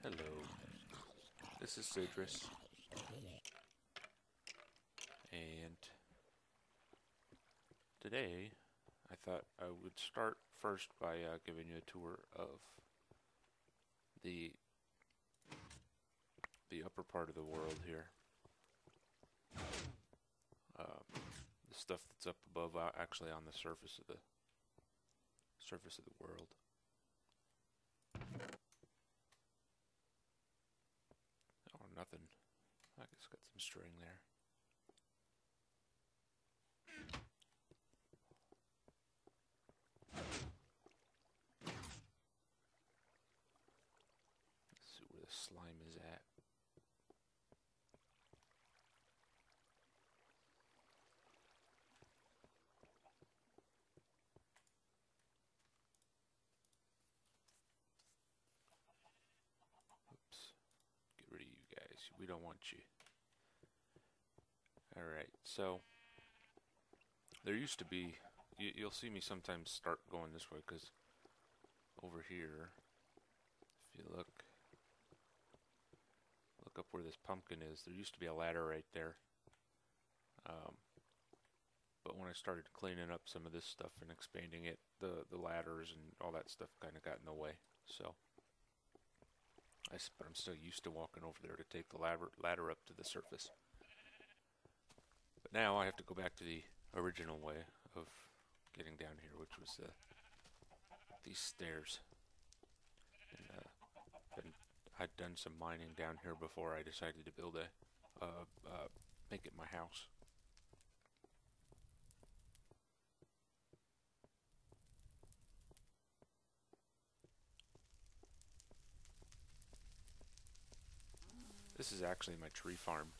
Hello, this is Cedrus, and today I thought I would start first by giving you a tour of the the upper part of the world here. The stuff that's up above, actually on the surface of the world. Oh, nothing. I just got some string there. Let's see where the slime is at. Oops. Get rid of you guys. We don't want you. Alright, so there used to be, you'll see me sometimes start going this way because over here, if you look up where this pumpkin is, there used to be a ladder right there. But when I started cleaning up some of this stuff and expanding it, the ladders and all that stuff kind of got in the way. So, but I'm still used to walking over there to take the ladder up to the surface. But now I have to go back to the original way of getting down here, which was these stairs. And I'd done some mining down here before I decided to build make it my house. This is actually my tree farm.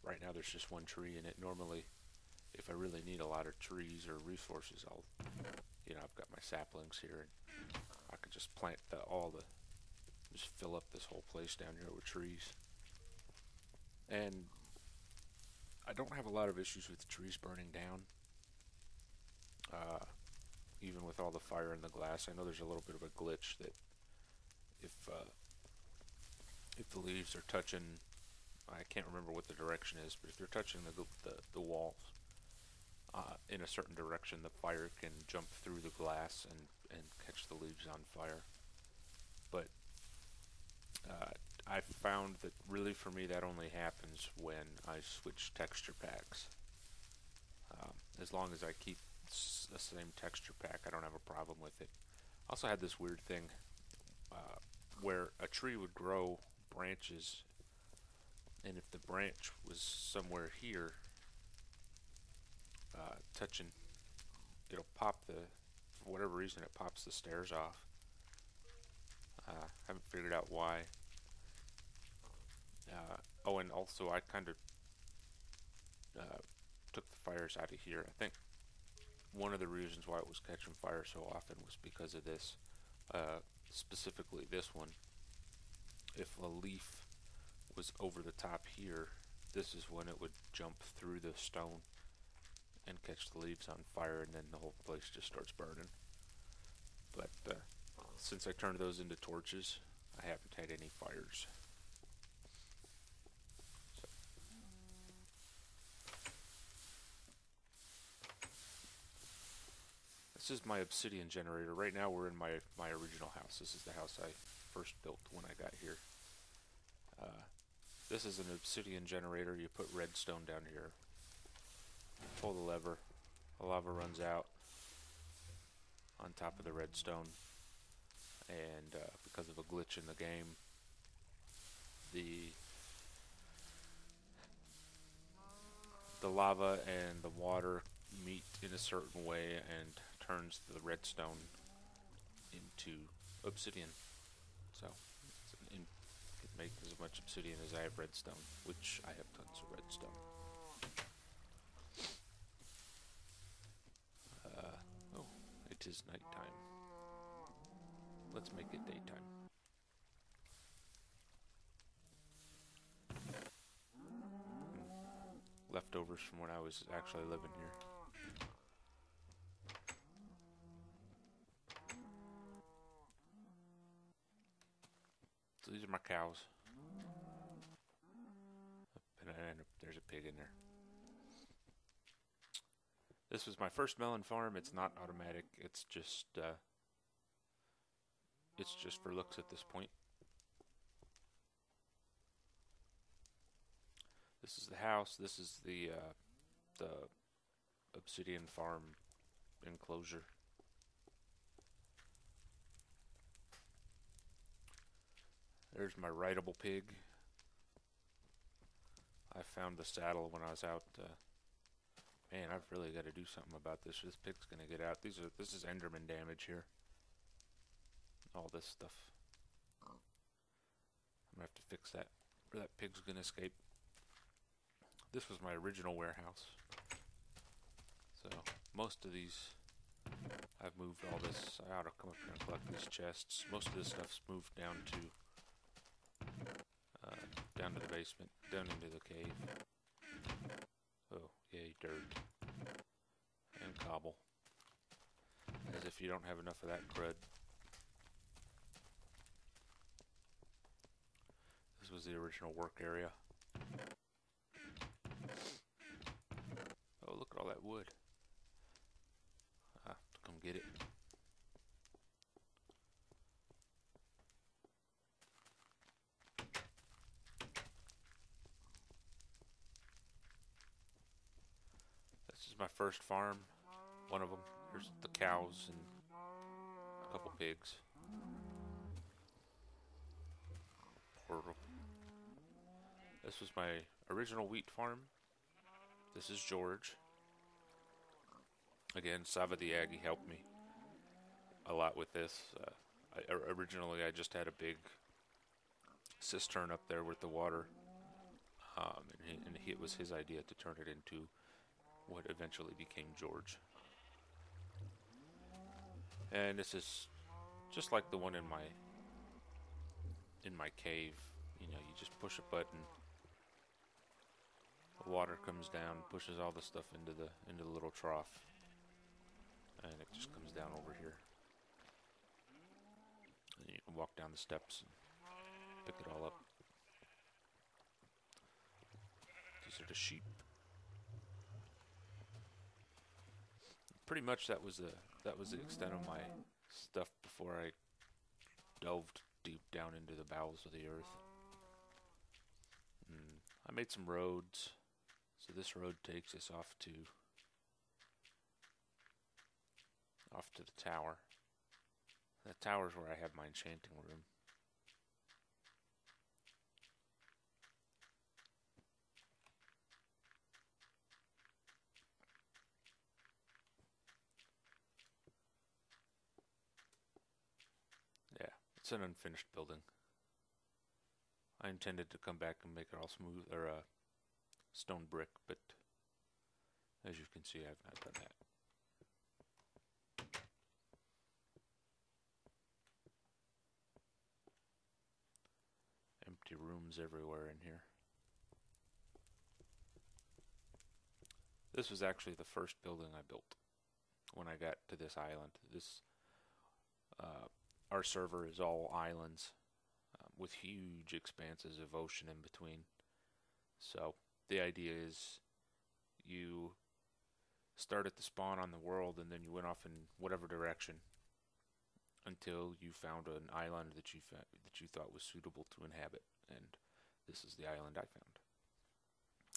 Right now there's just one tree in it. Normally, if I really need a lot of trees or resources, I've got my saplings here, and I could just plant just fill up this whole place down here with trees. And I don't have a lot of issues with trees burning down. Even with all the fire and the glass, I know there's a little bit of a glitch that if the leaves are touching, I can't remember what the direction is, but if they're touching the walls in a certain direction, the fire can jump through the glass and catch the leaves on fire. But I found that really for me that only happens when I switch texture packs. As long as I keep the same texture pack, I don't have a problem with it. I also had this weird thing where a tree would grow branches, and if the branch was somewhere here touching, it'll pop for whatever reason it pops the stairs off. Haven't figured out why. Oh, and also I kind of took the fires out of here. I think one of the reasons why it was catching fire so often was because of this. Specifically this one. If a leaf was over the top here, this is when it would jump through the stone and catch the leaves on fire, and then the whole place just starts burning. But since I turned those into torches, I haven't had any fires. So. This is my obsidian generator. Right now we're in my original house. This is the house I first built when I got here. This is an obsidian generator. You put redstone down here, pull the lever, the lava runs out on top of the redstone, and because of a glitch in the game, the lava and the water meet in a certain way and turns the redstone into obsidian. So make as much obsidian as I have redstone, which I have tons of redstone. Oh, it is nighttime. Let's make it daytime. Leftovers from when I was actually living here. are my cows. And there's a pig in there. This was my first melon farm. It's not automatic. It's just for looks at this point. This is the house. This is the obsidian farm enclosure. There's my rideable pig. I found the saddle when I was out. Man, I've really got to do something about this. This pig's gonna get out. This is Enderman damage here. All this stuff. I'm gonna have to fix that, or that pig's gonna escape. This was my original warehouse. So most of these, I've moved all this. I ought to come up here and collect these chests. Most of this stuff's moved down to the basement, down into the cave. Oh, yay, dirt and cobble. As if you don't have enough of that crud. This was the original work area. Oh, look at all that wood. I have to come get it. This is my first farm. One of them. Here's the cows and a couple pigs. This was my original wheat farm. This is George. Again, Sava the Aggie helped me a lot with this. Originally, I just had a big cistern up there with the water, and it was his idea to turn it into what eventually became George. And this is just like the one in my cave. You know, you just push a button, the water comes down, pushes all the stuff into the little trough, and it just comes down over here. And you can walk down the steps and pick it all up. These are the sheep. Pretty much that was the extent of my stuff before I delved deep down into the bowels of the earth. I made some roads. So this road takes us off to the tower. The tower's where I have my enchanting room. Yeah, it's an unfinished building. I intended to come back and make it all smooth, or stone brick, but as you can see, I've not done that. Empty rooms everywhere in here. This was actually the first building I built when I got to this island. Our server is all islands with huge expanses of ocean in between. So the idea is you start at the spawn on the world, and then you went off in whatever direction until you found an island that you thought was suitable to inhabit. And this is the island I found.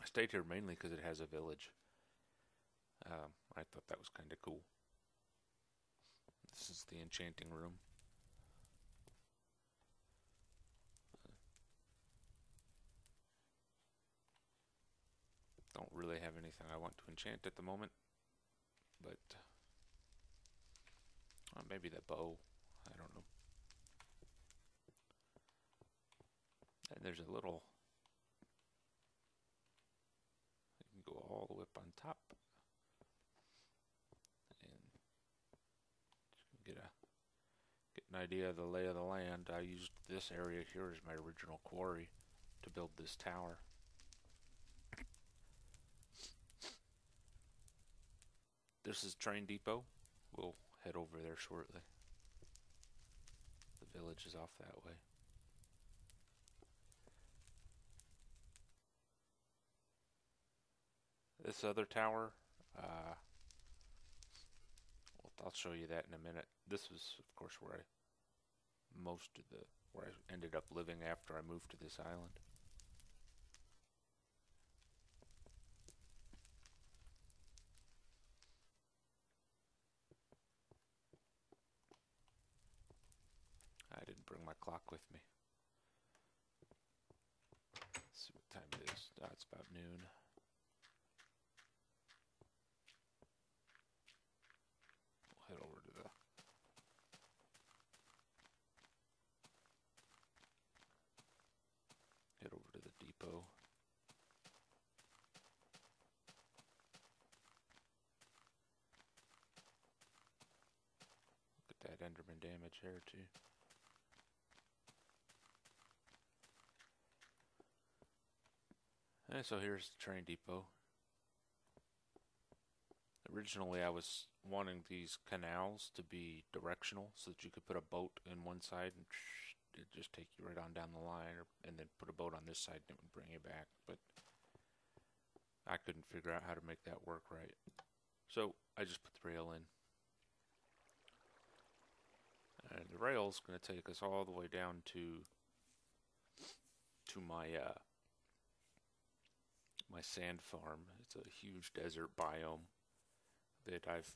I stayed here mainly because it has a village. I thought that was kind of cool. This is the enchanting room. Don't really have anything I want to enchant at the moment, but maybe the bow. I don't know. And there's a little. You can go all the way up on top, and get an idea of the lay of the land. I used this area here as my original quarry to build this tower. This is Train Depot. We'll head over there shortly. The village is off that way. This other tower, well, I'll show you that in a minute. This was, of course, where I ended up living after I moved to this island. I didn't bring my clock with me. Let's see what time it is. It's about noon. We'll head over to the depot. Look at that Enderman damage here too. And so here's the train depot. Originally I was wanting these canals to be directional so that you could put a boat in one side and it'd just take you right on down the line, and then put a boat on this side and it would bring you back, but I couldn't figure out how to make that work right. So I just put the rail in. And the rail's going to take us all the way down to my my sand farm. It's a huge desert biome that I've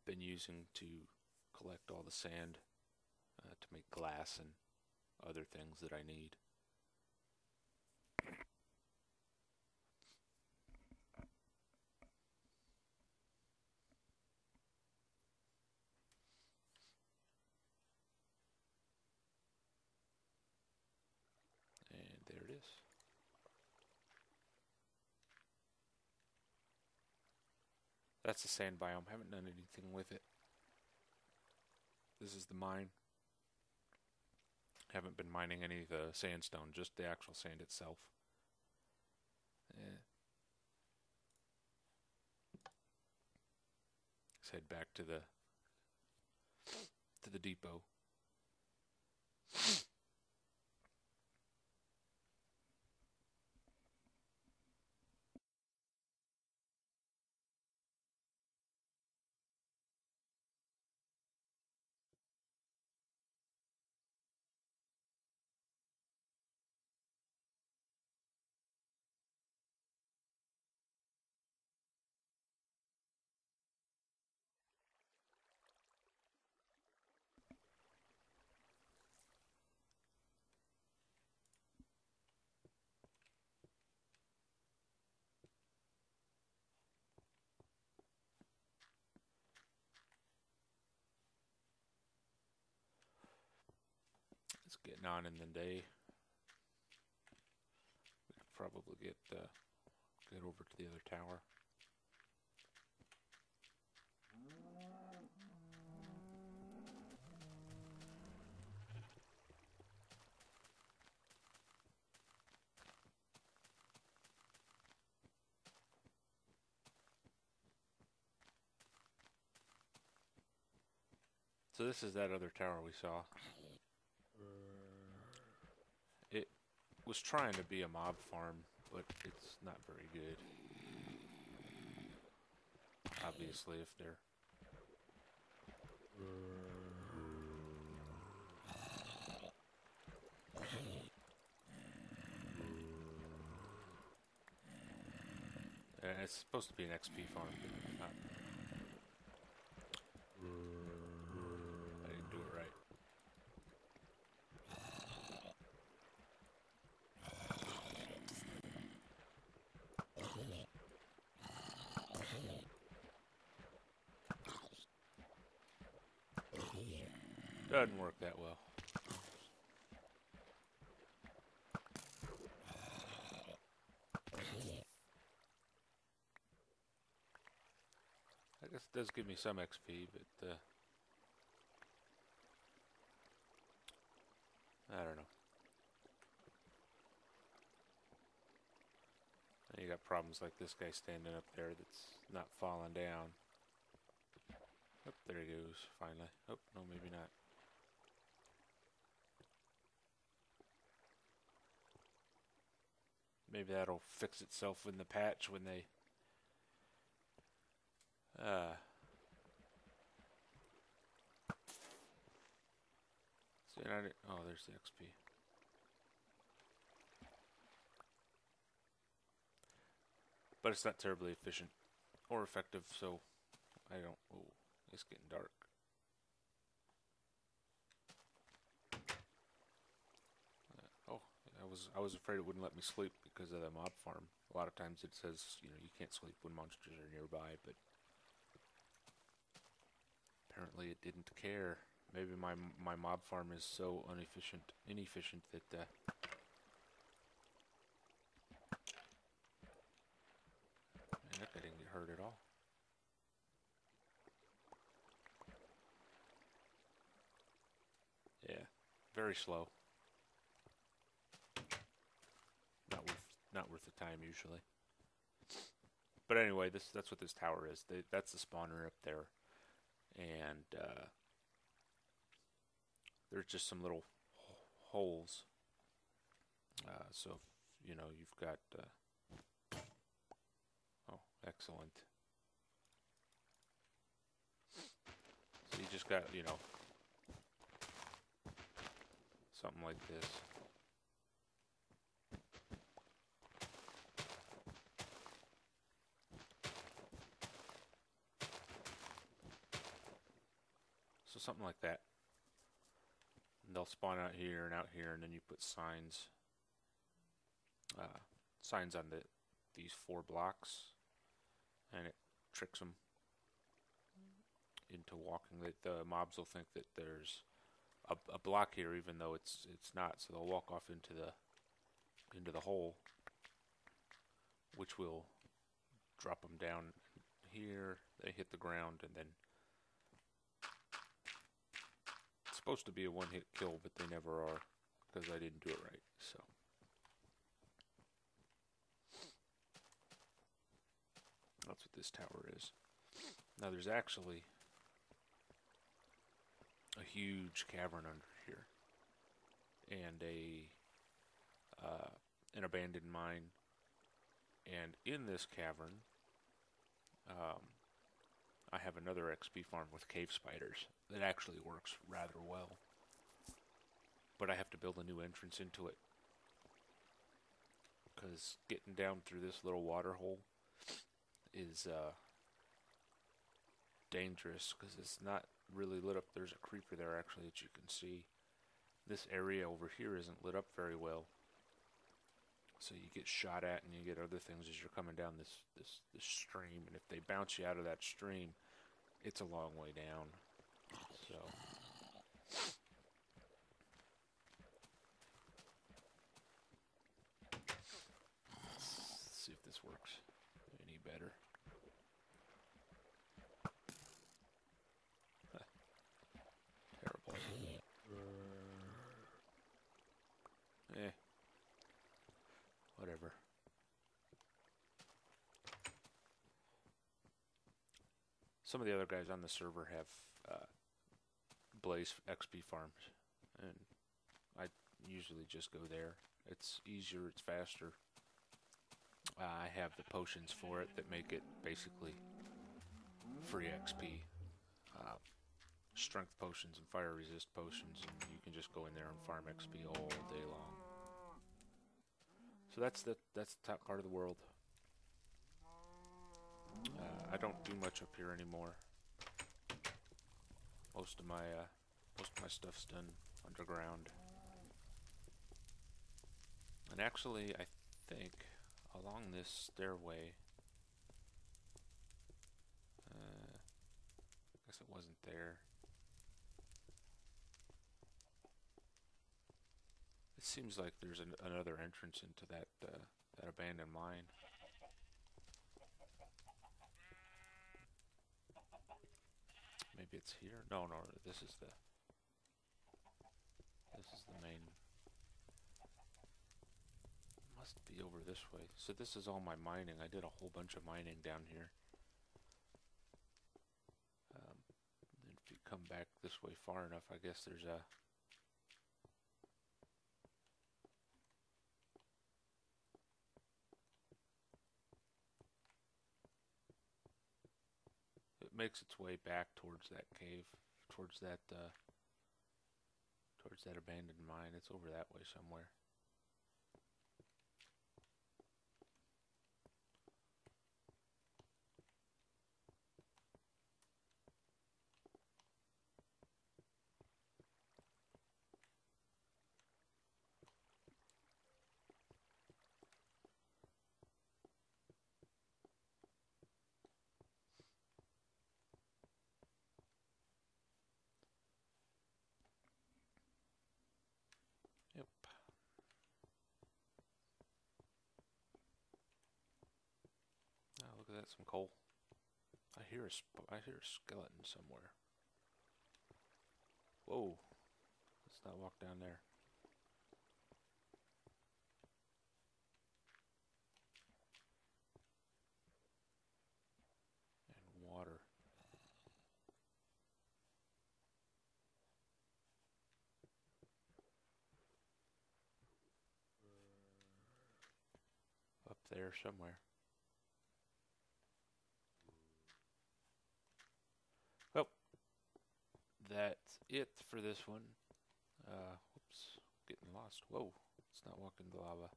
been using to collect all the sand to make glass and other things that I need. And there it is. That's the sand biome. Haven't done anything with it. This is the mine. Haven't been mining any of the sandstone, just the actual sand itself. Let's head back to the depot. It's getting on in the day. We could probably get over to the other tower. So this is that other tower we saw. It was trying to be a mob farm, but it's not very good. Obviously, if they're... it's supposed to be an XP farm, but not. I didn't do it right. Doesn't work that well. I guess it does give me some XP, but I don't know. And you got problems like this guy standing up there that's not falling down. Oh, there he goes, finally. Oh, no, maybe not. Maybe that'll fix itself in the patch when they See, I didn't, oh, there's the XP. But it's not terribly efficient or effective, so I don't. Oh, it's getting dark. Oh, I was afraid it wouldn't let me sleep because of the mob farm. A lot of times it says, you know, you can't sleep when monsters are nearby, but apparently it didn't care. Maybe my mob farm is so inefficient that man, that guy didn't get hurt at all. Yeah, very slow. Not worth the time usually. But anyway, that's what this tower is. That's the spawner up there, and there's just some little holes. So if, you know, you've got. Oh, excellent. So you just got, you know, something like this. So something like that. And they'll spawn out here and out here, and then you put signs. Signs on these 4 blocks, and it tricks them into walking. The mobs will think that there's a block here, even though it's not. So they'll walk off into the hole, which will drop them down here. They hit the ground, and then it's supposed to be a one-hit kill, but they never are because I didn't do it right. So. That's what this tower is. Now there's actually a huge cavern under here, and an abandoned mine. And in this cavern, I have another XP farm with cave spiders that actually works rather well. But I have to build a new entrance into it, because getting down through this little water hole is dangerous because it's not really lit up. There's a creeper there actually that you can see. This area over here isn't lit up very well, so you get shot at and you get other things as you're coming down this stream. And if they bounce you out of that stream, it's a long way down. So let's see if this works any better. Terrible. Whatever. Some of the other guys on the server have Blaze XP farms, and I usually just go there. It's easier, it's faster. I have the potions for it that make it basically free XP. Strength potions and fire resist potions, and you can just go in there and farm XP all day long. So that's the top part of the world. I don't do much up here anymore. Most of my stuff's done underground. And actually, I think along this stairway, I guess it wasn't there. It seems like there's another entrance into that abandoned mine. Maybe it's here? No, this is the main. Must be over this way. So this is all my mining. I did a whole bunch of mining down here. Then if you come back this way far enough, I guess there's a... It makes its way back towards that cave, towards towards that abandoned mine. It's over that way somewhere. Yep. Oh, look at that, some coal. I hear a skeleton somewhere. Whoa. Let's not walk down there. And water. Up there somewhere. Well, that's it for this one. Whoops, getting lost. Whoa, let's not walk into lava.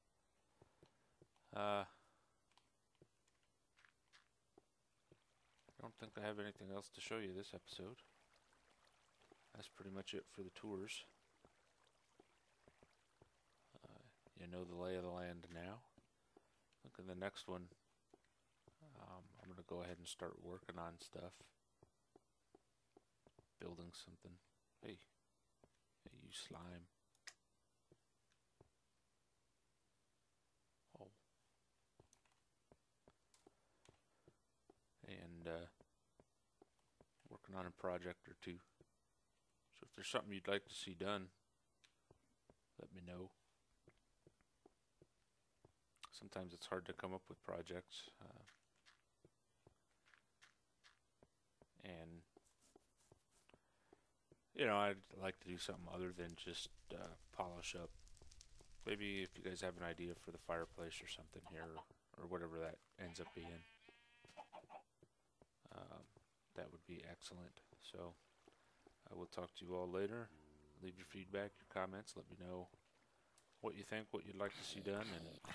I don't think I have anything else to show you this episode. That's pretty much it for the tours. You know the lay of the land now. Look at the next one. I'm going to go ahead and start working on stuff. Building something. Hey, you slime. Oh. And working on a project or two. So if there's something you'd like to see done, let me know. Sometimes it's hard to come up with projects. And you know, I'd like to do something other than just polish up. Maybe if you guys have an idea for the fireplace or something here, or whatever that ends up being, that would be excellent. So I will talk to you all later. Leave your feedback, your comments. Let me know what you think, what you'd like to see done, and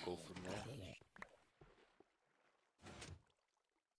we'll go from there.